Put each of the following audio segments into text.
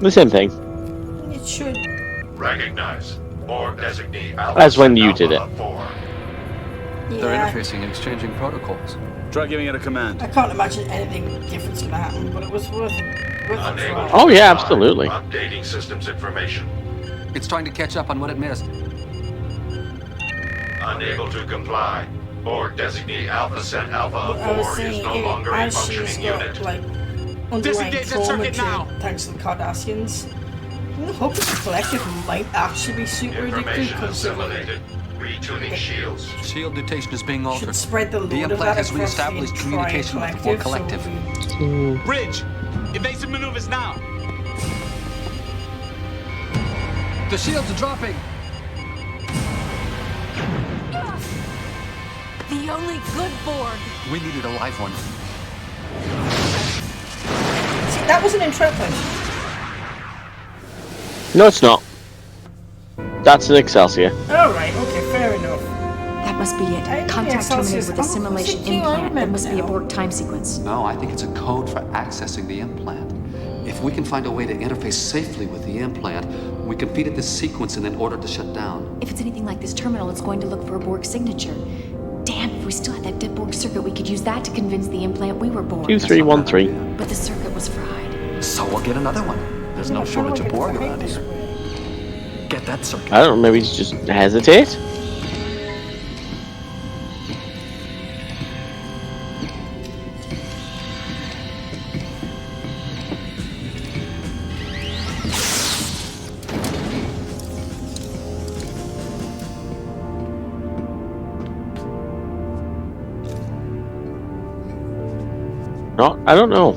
The same thing. It should. Recognize. Borg designee Alpha. As when you did it. 4. They're interfacing and exchanging protocols. Try giving it a command. I can't imagine anything different's gonna happen, but it was worth a try. Oh yeah, absolutely. Updating systems information. It's trying to catch up on what it missed. Unable to comply. Borg designee Alpha Cent Alpha But I was 4 is saying, no longer a as she's functioning got unit. like underlying Disengage the trauma circuit to now. thanks to the Cardassians. The hope of the collective might actually be super addictive Information considering assimilated. Retuning shields. Shield mutation is being should altered. spread the load The of implant that has across the reestablished entire communication with the Borg collective. So Bridge! Evasive maneuvers now! The shields are dropping! The only good Borg. We needed a live one. see, that was an entrapment. No, it's not. That's an Excelsior. Alright, okay, fair enough. That must be I it. think Contact Excelsior's- terminated with a simulation thinking I implant. There remember must be a now. Borg time sequence. No, I think it's a code for accessing the implant. If we can find a way to interface safely with the implant, we can feed it this sequence and then order it to shut down. If it's anything like this terminal, it's going to look for a Borg signature. Damn, if we still had that dead Borg circuit, we could use that to convince the implant we were Borg. 2313. But the circuit was fried. So we'll get another one. There's no shortage of Borg around here. Get that circuit. I don't know, maybe he's just hesitate? No, I don't know.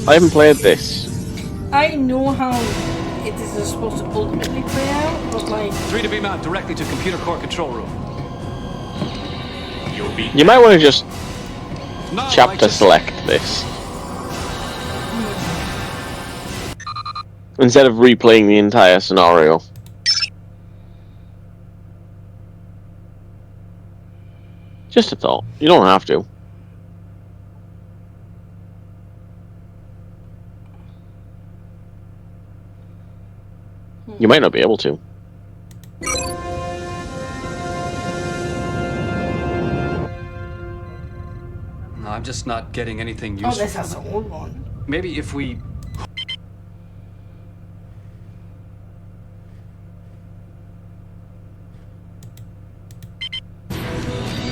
I haven't played this. I know how it is supposed to ultimately play out, but like 3 to beam out directly to computer core control room. You'll be You might want to just No, chapter select this. Instead of replaying the entire scenario. Just a thought. You don't have to. You might not be able to. No, I'm just not getting anything oh, useful. this has an old one. Maybe if we...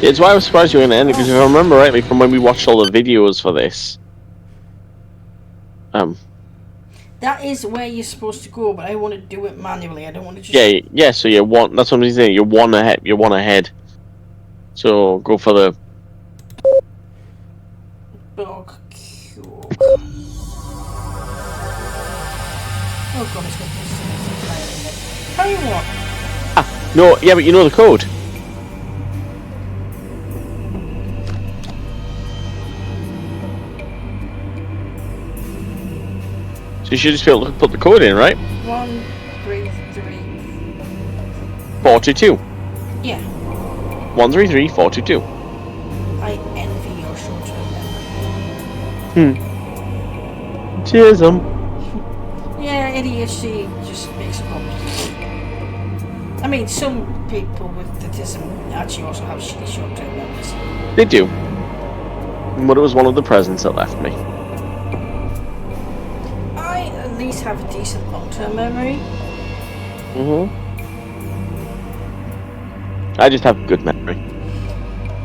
It's why I was surprised you were going to end it, because if I remember rightly from when we watched all the videos for this, That is where you're supposed to go, but I want to do it manually. I don't want to just. yeah. So you're one. That's what I'm saying. You're one ahead. You're one ahead. So go for the. Borg cube. Oh god, it's got this. Tell you what. No, yeah, but you know the code. So you should just be able to put the code in, right? 133. 42. Yeah. 133 422. I envy your short-term memory. Cheers, Yeah, ADHD just makes it complicated. I mean, some people with autism actually also have shitty short-term memories. They do. But it was one of the presents that left me. I at least have a decent long-term memory. I just have good memory.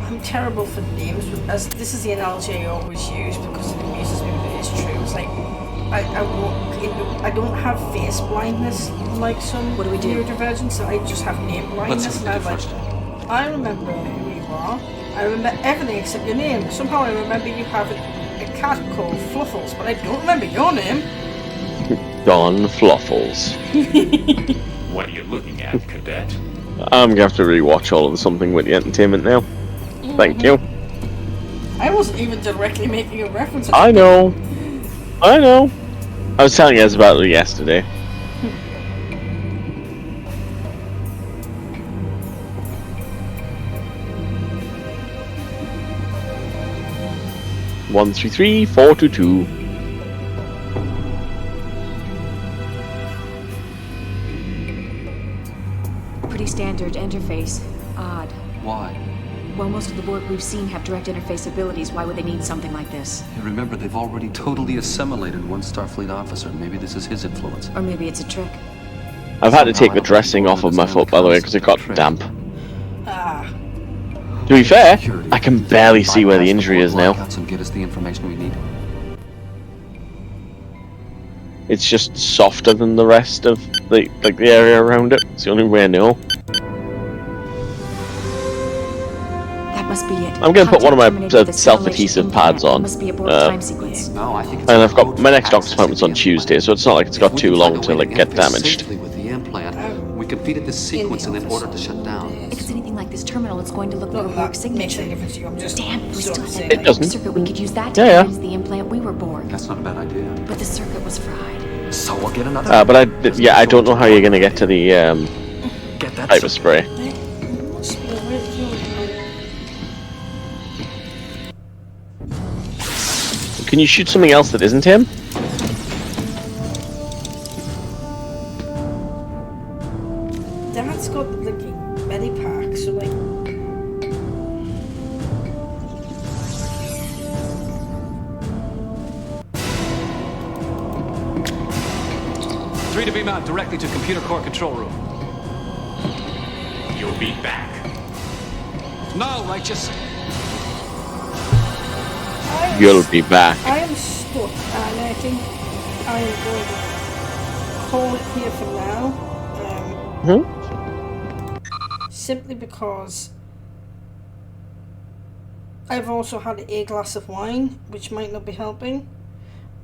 I'm terrible for names, but as this is the analogy I always use because it amuses me, but it is true. It's like I don't have face blindness like some What do we do? neurodivergent, so I just have name blindness. Let's see And what I'm we do like, first. I remember who you are. I remember everything except your name. Somehow I remember you have a cat called Fluffles, but I don't remember your name. Don Fluffles. What are you looking at, Cadet? I'm gonna have to rewatch all of the Something with the Entertainment now. Thank you. I wasn't even directly making a reference. I know. I know. I was telling you guys about it yesterday. One, three, three, 422. standard interface. Odd. Why? Well, most of the Borg we've seen have direct interface abilities. Why would they need something like this? Hey, remember, they've already totally assimilated one Starfleet officer. Maybe this is his influence. Or maybe it's a trick. I've had to take the dressing off of my foot, by the way, because it got damp. Ah. To be fair, I can barely see where the injury is now. And get us the information we need. It's just softer than the rest of the area around it. It's the only way I know. That must be it. I'm going to put one of my Contact self-adhesive terminated pads on. Must be a Borg time sequence. No, I think it's And I've got my next doctor's appointment's on Tuesday, so it's not like it's got too long to get damaged. Safely with the implant, we completed this sequence and then ordered to shut down. If it's anything like this terminal, it's going to look for a Look, Borg that makes signature. any difference to you. I'm just Damn, if we sort still of had saying, that It doesn't. circuit, we could use that to Yeah. convince the implant we were Borg. That's not a bad idea. But the circuit was fried. So we'll get another. But I don't know how you're going to get to the Get that hyper spray. Can you shoot something else that isn't him? Dad's got like a medipack, so like. Three to beam out directly to computer core control room. You'll be back. No, righteous. You'll be back. I am stuck, and I think I am going to call it here for now. Simply because I've also had a glass of wine, which might not be helping.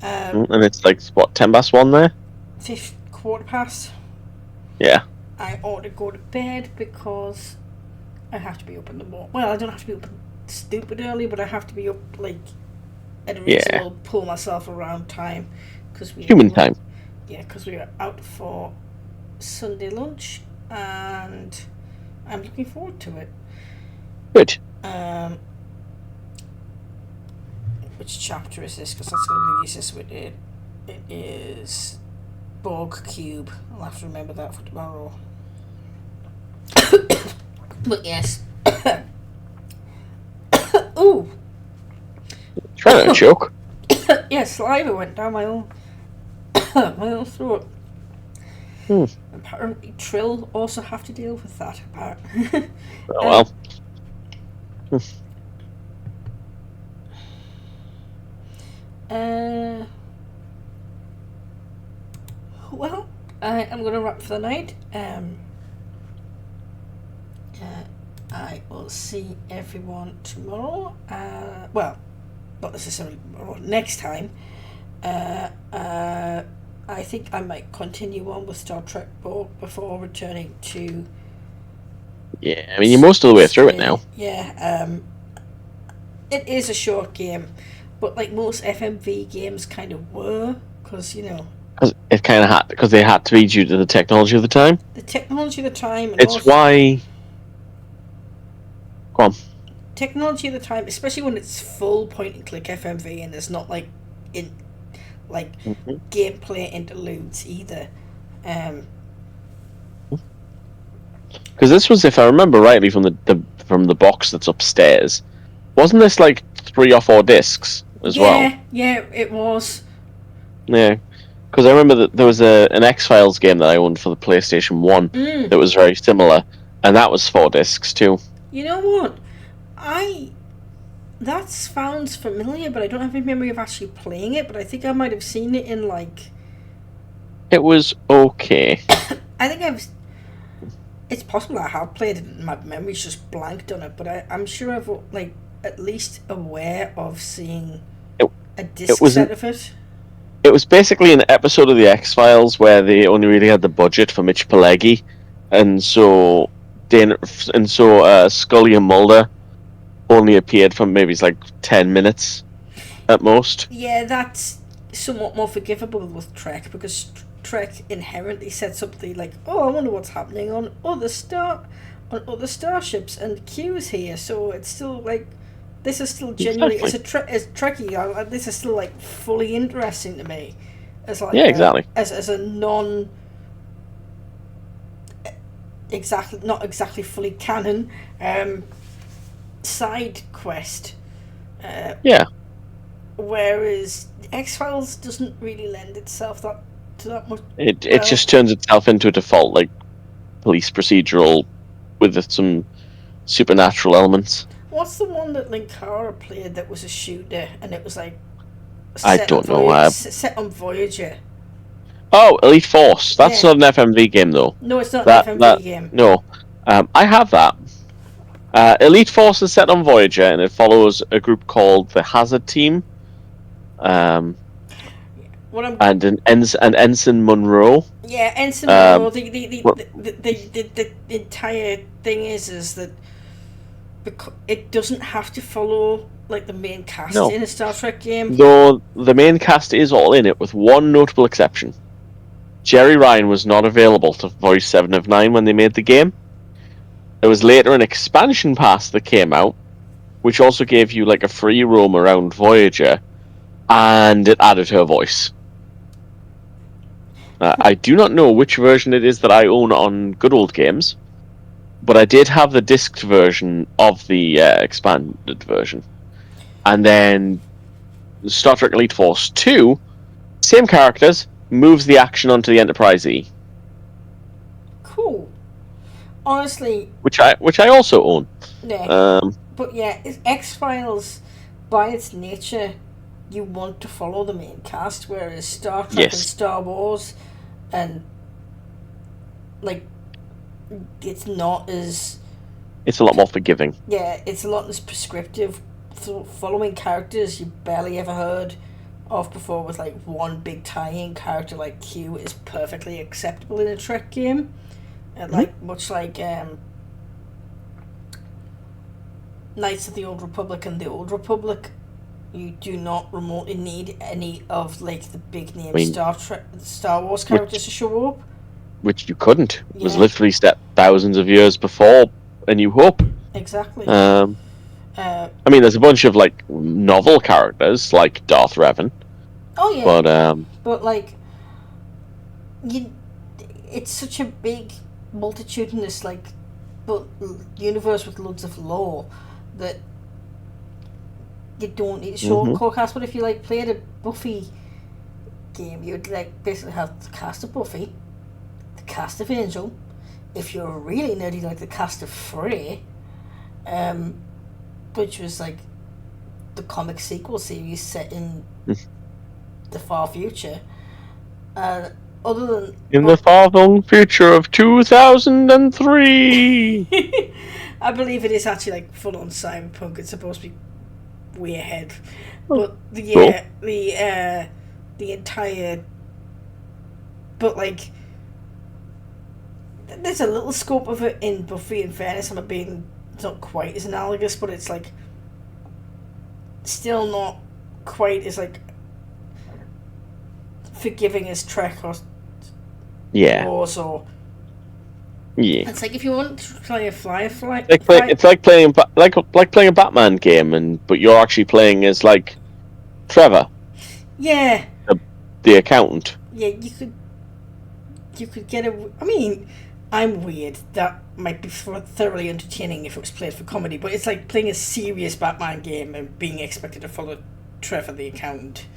And it's like, what, 10 past 1 there? 15:15. Yeah. I ought to go to bed because I have to be up in the morning. Well, I don't have to be up stupid early, but I have to be up like at a reasonable pull myself around time because we Human time. Yeah, because we are out for Sunday lunch, and I'm looking forward to it. Good. Which chapter is this? Because that's going to be the easiest with it. It is Borg Cube. I'll have to remember that for tomorrow. But yes. Ooh. Trying to choke. Yeah, saliva went down my own my own throat. Apparently Trill also have to deal with that apparently. Oh well. Well, I'm going to wrap for the night. I will see everyone tomorrow. Well, not necessarily tomorrow, next time. I think I might continue on with Star Trek Borg before returning to... Yeah, I mean, you're most of the way through it now. Yeah, it is a short game, but like most FMV games kind of were, because, you know... It kind of had, because they had to be due to the technology of the time. The technology of the time... And It's also, why... Go on. technology of the time, especially when it's full point-and-click FMV and there's not like gameplay interludes either. Because this was, if I remember rightly, from the box that's upstairs. Wasn't this like 3 or 4 discs as well? Yeah, it was. Yeah. Because I remember that there was an X-Files game that I owned for the PlayStation 1 that was very similar, and that was 4 discs too. You know what? That sounds familiar, but I don't have any memory of actually playing it, but I think I might have seen it in like... It was okay. I think it's possible I have played it and my memory's just blanked on it, but I'm sure I've like at least aware of seeing a disc set of it. It was basically an episode of the X-Files where they only really had the budget for Mitch Pileggi, and so Scully and Mulder only appeared for maybe like 10 minutes at most. Yeah, that's somewhat more forgivable with Trek, because Trek inherently sets up the like, oh, I wonder what's happening on other starships, and Q's here, so it's still like, this is still genuinely as Trekkie. This is still like fully interesting to me, as like exactly as a non not exactly fully canon side quest. Yeah. Whereas X-Files doesn't really lend itself to that much. It just turns itself into a default like police procedural with some supernatural elements. What's the one that Linkara played that was a shooter and it was like I don't know. set on Voyager? Oh, Elite Force. That's not an FMV game though. No, it's not an FMV game. No, I have that. Elite Force is set on Voyager, and it follows a group called the Hazard Team. And an Ensign Monroe. Yeah, Ensign Monroe. The entire thing is that it doesn't have to follow like the main cast in a Star Trek game. Though the main cast is all in it, with one notable exception. Jerry Ryan was not available to voice 7 of 9 when they made the game. There was later an expansion pass that came out, which also gave you like a free roam around Voyager, and it added her voice. I do not know which version it is that I own on Good Old Games, but I did have the disc version of the expanded version. And then Star Trek Elite Force 2, same characters, moves the action onto the Enterprise E. Cool. Honestly, which I also own. Yeah. But yeah, X-Files, by its nature, you want to follow the main cast, whereas Star Trek and Star Wars, and like, it's not as. It's a lot more forgiving. Yeah, it's a lot less prescriptive. Following characters you barely ever heard of before with like one big tie-in character like Q is perfectly acceptable in a Trek game. And like much like Knights of the Old Republic and the Old Republic, you do not remotely need any of like the big name Star Wars characters to show up. Which you couldn't. It was literally set thousands of years before A New Hope. Exactly. I mean, there's a bunch of like novel characters like Darth Revan. Oh yeah. But like, it's such a big, multitudinous like, universe with loads of lore that you don't need to show core cast. But if you like played a Buffy game, you'd like basically have the cast of Buffy, the cast of Angel. If you're really nerdy, like the cast of Frey, which was like the comic sequel series set in the far future. Other than the far-flung future of 2003. I believe it is actually like full-on cyberpunk. It's supposed to be way ahead, but the entire, but like there's a little scope of it in Buffy. In fairness, it's not quite as analogous, but it's like still not quite as like forgiving as Trek or Wars or It's like if you want to play a Firefly, it's like playing a Batman game, but you're actually playing as like Trevor. Yeah. The accountant. Yeah, you could get a. I mean, I'm weird. That might be thoroughly entertaining if it was played for comedy, but it's like playing a serious Batman game and being expected to follow Trevor the accountant.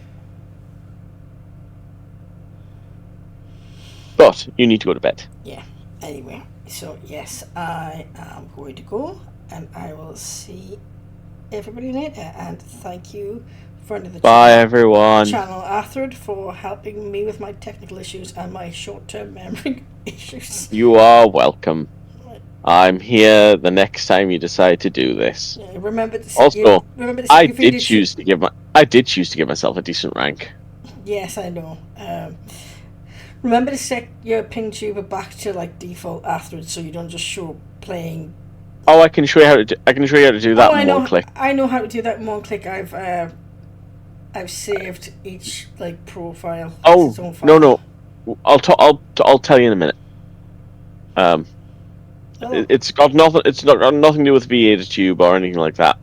But you need to go to bed. Yeah. Anyway, so yes, I am going to go, and I will see everybody later. And thank you, friend of the everyone. Channel Athred, for helping me with my technical issues and my short-term memory issues. You are welcome. I'm here the next time you decide to do this. Yeah, remember to I did choose to give myself a decent rank. Yes, I know. Remember to set your ping tuber back to like default Athred, so you don't just show up playing. Oh, I can show you how to do that in one click. I know how to do that in one click. I've saved each like profile. Oh no! I'll tell you in a minute. It's got nothing. It's not got nothing to do with V8 tube or anything like that.